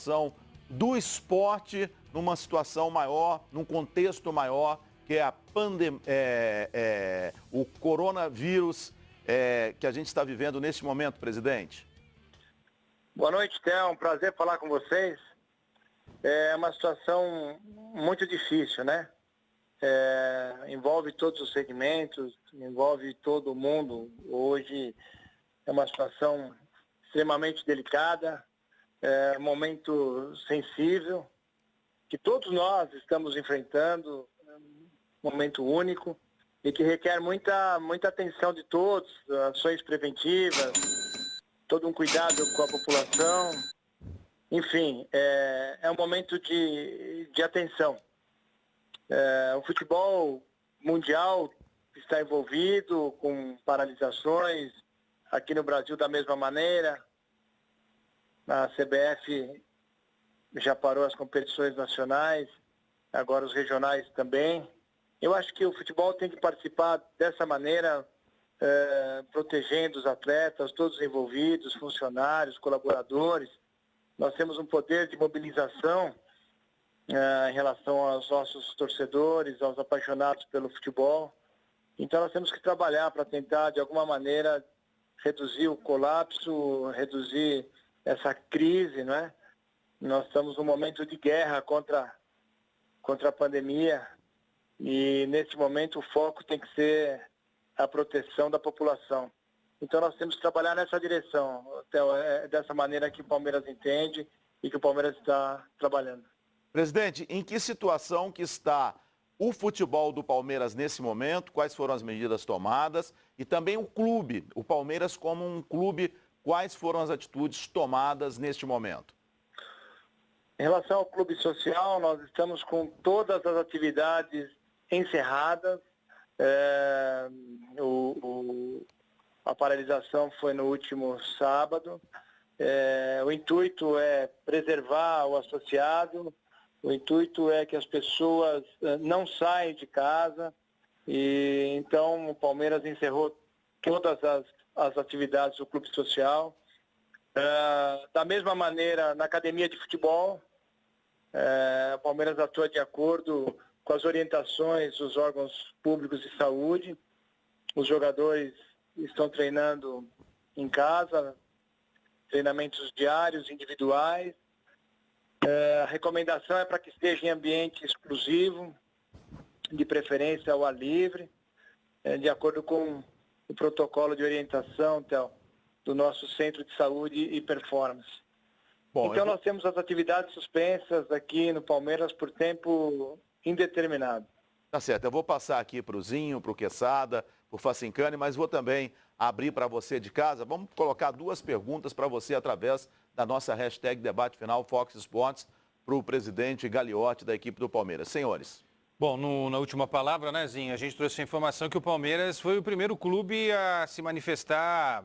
situação do esporte numa situação maior, num contexto maior, que é o coronavírus que a gente está vivendo neste momento, presidente? Boa noite, Theo. Um prazer falar com vocês. É uma situação muito difícil, né? Envolve todos os segmentos, envolve todo mundo. Hoje é uma situação extremamente delicada, um momento sensível, que todos nós estamos enfrentando, um momento único e que requer muita atenção de todos, ações preventivas, todo um cuidado com a população. Enfim, é um momento de atenção. O futebol mundial está envolvido com paralisações, aqui no Brasil da mesma maneira. A CBF já parou as competições nacionais, agora os regionais também. Eu acho que o futebol tem que participar dessa maneira, protegendo os atletas, todos os envolvidos, funcionários, colaboradores. Nós temos um poder de mobilização em relação aos nossos torcedores, aos apaixonados pelo futebol. Então nós temos que trabalhar para tentar, de alguma maneira, reduzir o colapso, reduzir essa crise, não é? Nós estamos num momento de guerra contra a pandemia e, nesse momento, o foco tem que ser a proteção da população. Então nós temos que trabalhar nessa direção. É dessa maneira que o Palmeiras entende e que o Palmeiras está trabalhando. Presidente, em que situação que está o futebol do Palmeiras nesse momento? Quais foram as medidas tomadas? E também o clube, o Palmeiras como um clube, quais foram as atitudes tomadas neste momento? Em relação ao clube social, nós estamos com todas as atividades encerradas. A paralisação foi no último sábado. O intuito é preservar o associado, o intuito é que as pessoas não saiam de casa. E então o Palmeiras encerrou todas as atividades do clube social. Da mesma maneira, na academia de futebol, o Palmeiras atua de acordo com as orientações dos órgãos públicos de saúde. Os jogadores estão treinando em casa, treinamentos diários, individuais. A recomendação é para que esteja em ambiente exclusivo, de preferência ao ar livre, de acordo com o protocolo de orientação, Theo, do nosso Centro de Saúde e Performance. Bom, então nós temos as atividades suspensas aqui no Palmeiras por tempo indeterminado. Tá certo, eu vou passar aqui para o Zinho, para o Quesada, para o Facincani, mas vou também abrir para você de casa. Vamos colocar duas perguntas para você através da nossa hashtag Debate Final Fox Sports para o presidente Gagliotti da equipe do Palmeiras. Senhores. Bom, na última palavra, né, Zinho, a gente trouxe a informação que o Palmeiras foi o primeiro clube a se manifestar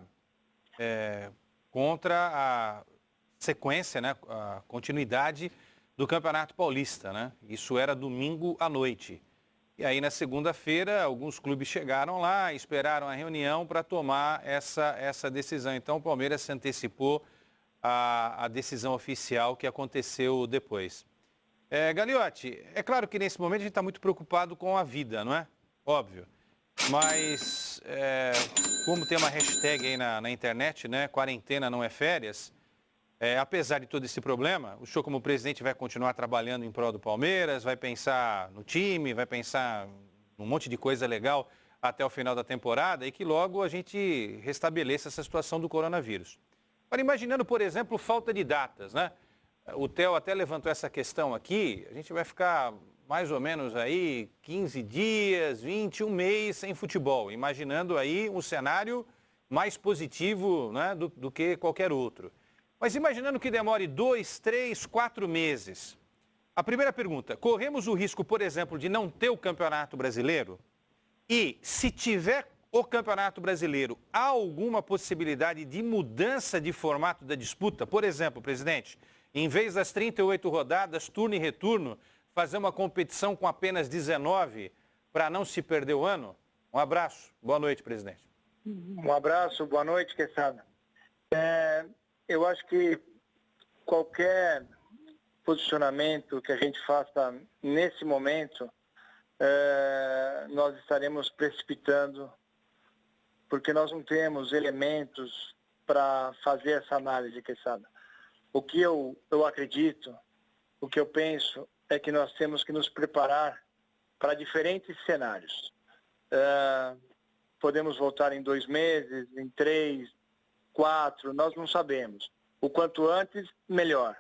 contra a sequência, né, a continuidade do Campeonato Paulista, né? Isso era domingo à noite. E aí, na segunda-feira, alguns clubes chegaram lá, esperaram a reunião para tomar essa decisão. Então, o Palmeiras se antecipou à decisão oficial que aconteceu depois. Gagliotti, é claro que nesse momento a gente está muito preocupado com a vida, não é? Óbvio. Mas, como tem uma hashtag aí na internet, né? Quarentena não é férias. Apesar de todo esse problema, o senhor como presidente vai continuar trabalhando em prol do Palmeiras, vai pensar no time, vai pensar num monte de coisa legal até o final da temporada e que logo a gente restabeleça essa situação do coronavírus. Agora, imaginando, por exemplo, falta de datas, né? O Theo até levantou essa questão aqui, a gente vai ficar mais ou menos aí 15 dias, 20, um mês sem futebol, imaginando aí um cenário mais positivo, né, do que qualquer outro. Mas imaginando que demore 2, 3, 4 meses. A primeira pergunta, corremos o risco, por exemplo, de não ter o Campeonato Brasileiro? E se tiver o Campeonato Brasileiro, há alguma possibilidade de mudança de formato da disputa? Por exemplo, presidente, em vez das 38 rodadas, turno e retorno, fazer uma competição com apenas 19 para não se perder o ano? Um abraço. Boa noite, presidente. Um abraço, boa noite, Quesada. Eu acho que qualquer posicionamento que a gente faça nesse momento, nós estaremos precipitando, porque nós não temos elementos para fazer essa análise, Quesada. O que eu acredito, o que eu penso, é que nós temos que nos preparar para diferentes cenários. Podemos voltar em 2 meses, em 3, 4, nós não sabemos. O quanto antes, melhor.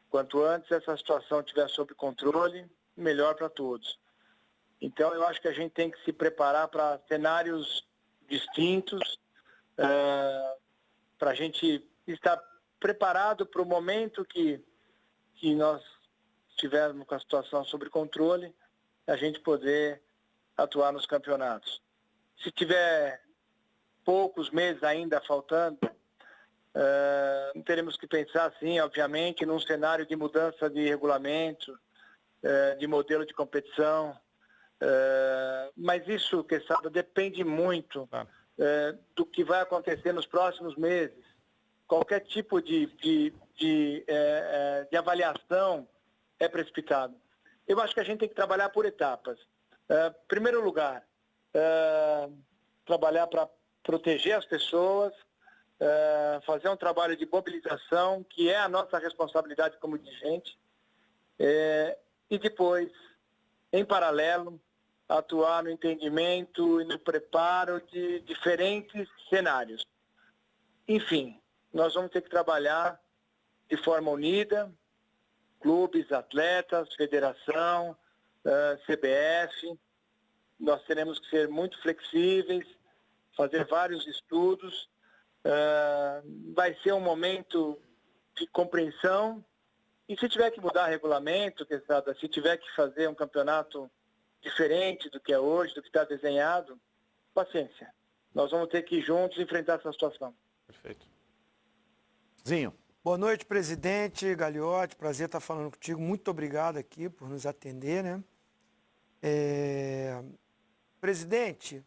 Quanto antes essa situação estiver sob controle, melhor para todos. Então, eu acho que a gente tem que se preparar para cenários distintos, para a gente estar preparado para o momento que nós estivermos com a situação sob controle, a gente poder atuar nos campeonatos. Se tiver poucos meses ainda faltando, teremos que pensar, sim, obviamente, num cenário de mudança de regulamento, de modelo de competição, mas isso, Quesada, depende muito do que vai acontecer nos próximos meses. Qualquer tipo de avaliação é precipitado. Eu acho que a gente tem que trabalhar por etapas. Em primeiro lugar, trabalhar para proteger as pessoas, fazer um trabalho de mobilização, que é a nossa responsabilidade como dirigente, e depois, em paralelo, atuar no entendimento e no preparo de diferentes cenários. Enfim, nós vamos ter que trabalhar de forma unida, clubes, atletas, federação, CBF. Nós teremos que ser muito flexíveis, fazer vários estudos. Vai ser um momento de compreensão. E se tiver que mudar regulamento, se tiver que fazer um campeonato diferente do que é hoje, do que está desenhado, paciência. Nós vamos ter que ir juntos enfrentar essa situação. Perfeito. Zinho. Boa noite, presidente Gagliotti. Prazer estar falando contigo. Muito obrigado aqui por nos atender, né? Presidente,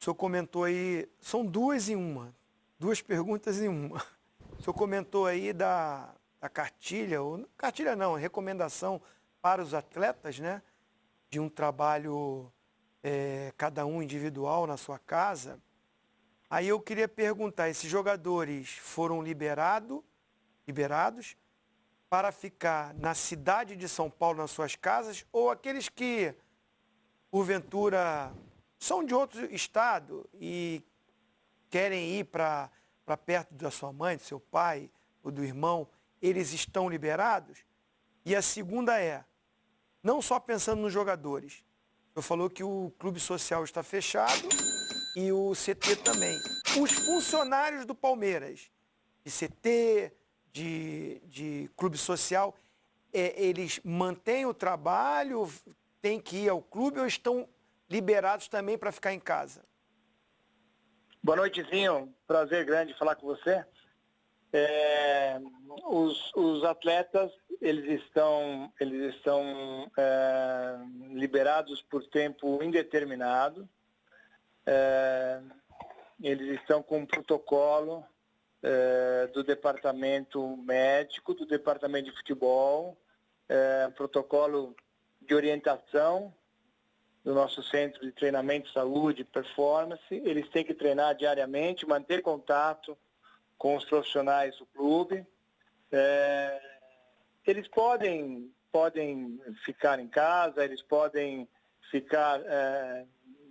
o senhor comentou aí, são 2 em 1, 2 perguntas em 1. O senhor comentou aí da cartilha, ou cartilha não, recomendação para os atletas, né? De um trabalho, cada um individual na sua casa. Aí eu queria perguntar, esses jogadores foram liberados para ficar na cidade de São Paulo, nas suas casas, ou aqueles que, porventura, são de outro estado e querem ir para perto da sua mãe, do seu pai ou do irmão, eles estão liberados? E a segunda não só pensando nos jogadores, eu falou que o clube social está fechado e o CT também. Os funcionários do Palmeiras, de CT, de clube social, eles mantêm o trabalho, têm que ir ao clube ou estão liberados também para ficar em casa? Boa noite, Zinho. Prazer grande falar com você. Os atletas, eles estão liberados por tempo indeterminado. Eles estão com um protocolo do departamento médico, do departamento de futebol, protocolo de orientação do nosso centro de treinamento, saúde e performance. Eles têm que treinar diariamente, manter contato com os profissionais do clube. Eles podem ficar em casa, eles podem ficar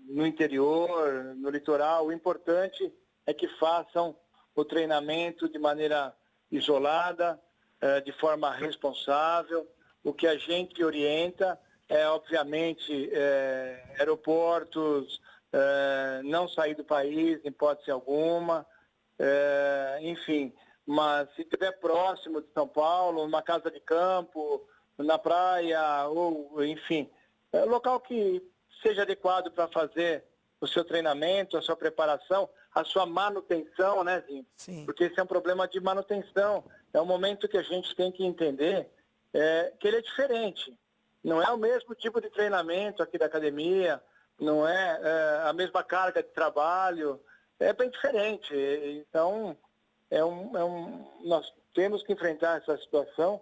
no interior, no litoral. O importante é que façam o treinamento de maneira isolada, de forma responsável. O que a gente orienta obviamente, aeroportos, não sair do país, em hipótese alguma, enfim. Mas se estiver próximo de São Paulo, numa casa de campo, na praia, ou enfim, local que seja adequado para fazer o seu treinamento, a sua preparação, a sua manutenção, né, Zinho? Sim. Porque esse é um problema de manutenção. É um momento que a gente tem que entender que ele é diferente. Não é o mesmo tipo de treinamento aqui da academia, não é a mesma carga de trabalho, é bem diferente. Então, nós temos que enfrentar essa situação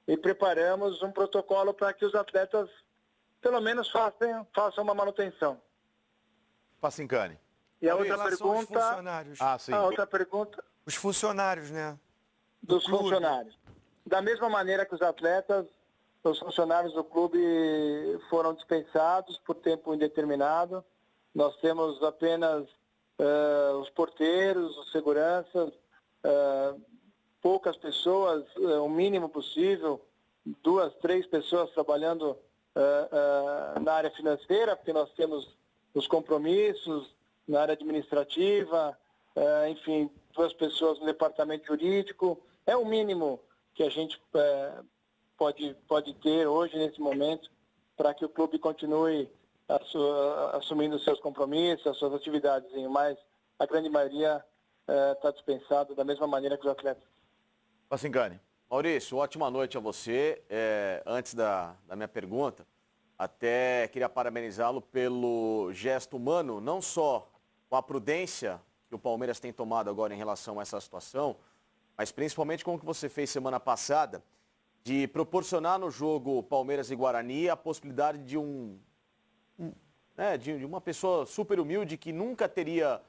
e preparamos um protocolo para que os atletas, pelo menos, façam uma manutenção. Facincani. E a Em outra relação aos pergunta... funcionários. Sim. A outra pergunta... Os funcionários, né? Dos clube. funcionários. Da mesma maneira que os atletas, os funcionários do clube foram dispensados por tempo indeterminado. Nós temos apenas os porteiros, os seguranças, poucas pessoas, o mínimo possível, 2, 3 pessoas trabalhando na área financeira, porque nós temos os compromissos na área administrativa, enfim, 2 pessoas no departamento jurídico. É o mínimo que a gente pode ter hoje, nesse momento, para que o clube continue assumindo seus compromissos, as suas atividades, mas a grande maioria está dispensado da mesma maneira que os atletas. Facincani. Maurício, ótima noite a você. Antes da minha pergunta, até queria parabenizá-lo pelo gesto humano, não só com a prudência que o Palmeiras tem tomado agora em relação a essa situação, mas principalmente com o que você fez semana passada, de proporcionar no jogo Palmeiras e Guarani a possibilidade de de uma pessoa super humilde que nunca teria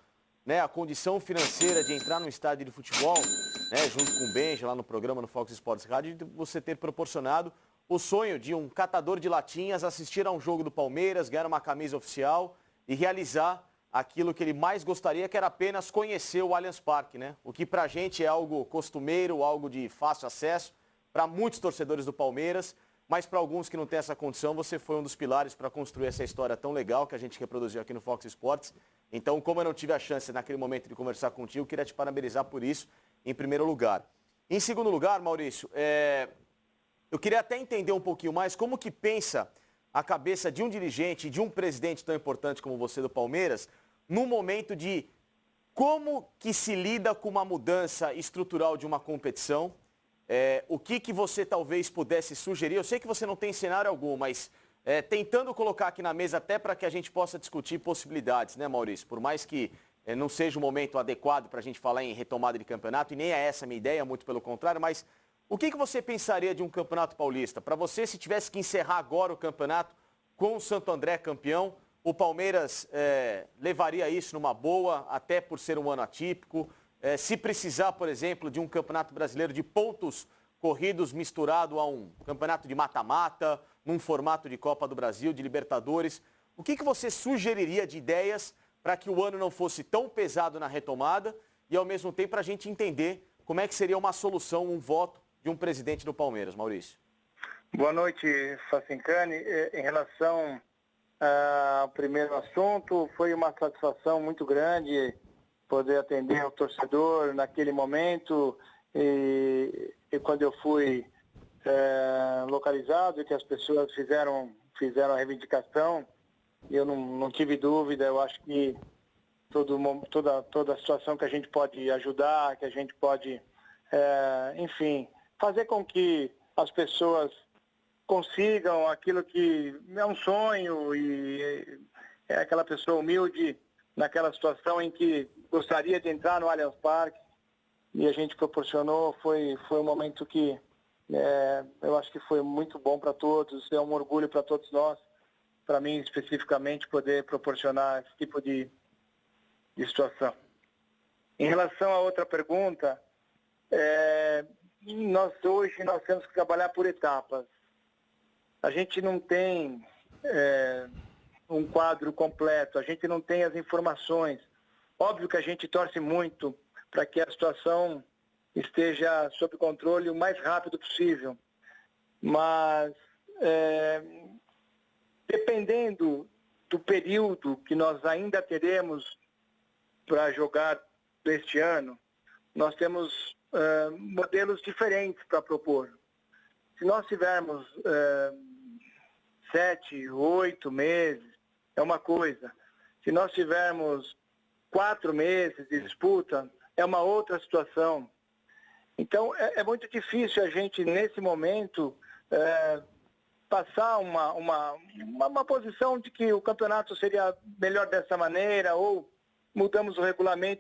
a condição financeira de entrar no estádio de futebol, junto com o Benja lá no programa no Fox Sports Rádio, de você ter proporcionado o sonho de um catador de latinhas assistir a um jogo do Palmeiras, ganhar uma camisa oficial e realizar aquilo que ele mais gostaria, que era apenas conhecer o Allianz Parque, né? O que pra gente é algo costumeiro, algo de fácil acesso, para muitos torcedores do Palmeiras, mas para alguns que não têm essa condição, você foi um dos pilares para construir essa história tão legal que a gente reproduziu aqui no Fox Sports. Então, como eu não tive a chance naquele momento de conversar contigo, queria te parabenizar por isso, em primeiro lugar. Em segundo lugar, Maurício, eu queria até entender um pouquinho mais como que pensa a cabeça de um dirigente, de um presidente tão importante como você do Palmeiras, no momento de como que se lida com uma mudança estrutural de uma competição. O que você talvez pudesse sugerir? Eu sei que você não tem cenário algum, mas tentando colocar aqui na mesa até para que a gente possa discutir possibilidades, né, Maurício? Por mais que não seja o momento adequado para a gente falar em retomada de campeonato, e nem é essa a minha ideia, muito pelo contrário, mas o que você pensaria de um campeonato paulista? Para você, se tivesse que encerrar agora o campeonato com o Santo André campeão, o Palmeiras levaria isso numa boa, até por ser um ano atípico. Se precisar, por exemplo, de um campeonato brasileiro de pontos corridos misturado a um campeonato de mata-mata, num formato de Copa do Brasil, de Libertadores, o que você sugeriria de ideias para que o ano não fosse tão pesado na retomada e, ao mesmo tempo, para a gente entender como é que seria uma solução, um voto de um presidente do Palmeiras, Maurício? Boa noite, Facincani. Em relação ao primeiro assunto, foi uma satisfação muito grande poder atender o torcedor naquele momento e quando eu fui localizado e que as pessoas fizeram a reivindicação, eu não tive dúvida. Eu acho que toda a situação que a gente pode ajudar, que a gente pode, enfim, fazer com que as pessoas consigam aquilo que é um sonho e é aquela pessoa humilde naquela situação em que gostaria de entrar no Allianz Parque e a gente proporcionou. Foi um momento que eu acho que foi muito bom para todos, é um orgulho para todos nós, para mim especificamente, poder proporcionar esse tipo de situação. Em relação à outra pergunta, hoje nós temos que trabalhar por etapas. A gente não tem um quadro completo, a gente não tem as informações. Óbvio que a gente torce muito para que a situação esteja sob controle o mais rápido possível. Mas, dependendo do período que nós ainda teremos para jogar deste ano, nós temos modelos diferentes para propor. Se nós tivermos 7, 8 meses, é uma coisa. Se nós tivermos 4 meses de disputa, é uma outra situação. Então, é muito difícil a gente, nesse momento, passar uma posição de que o campeonato seria melhor dessa maneira, ou mudamos o regulamento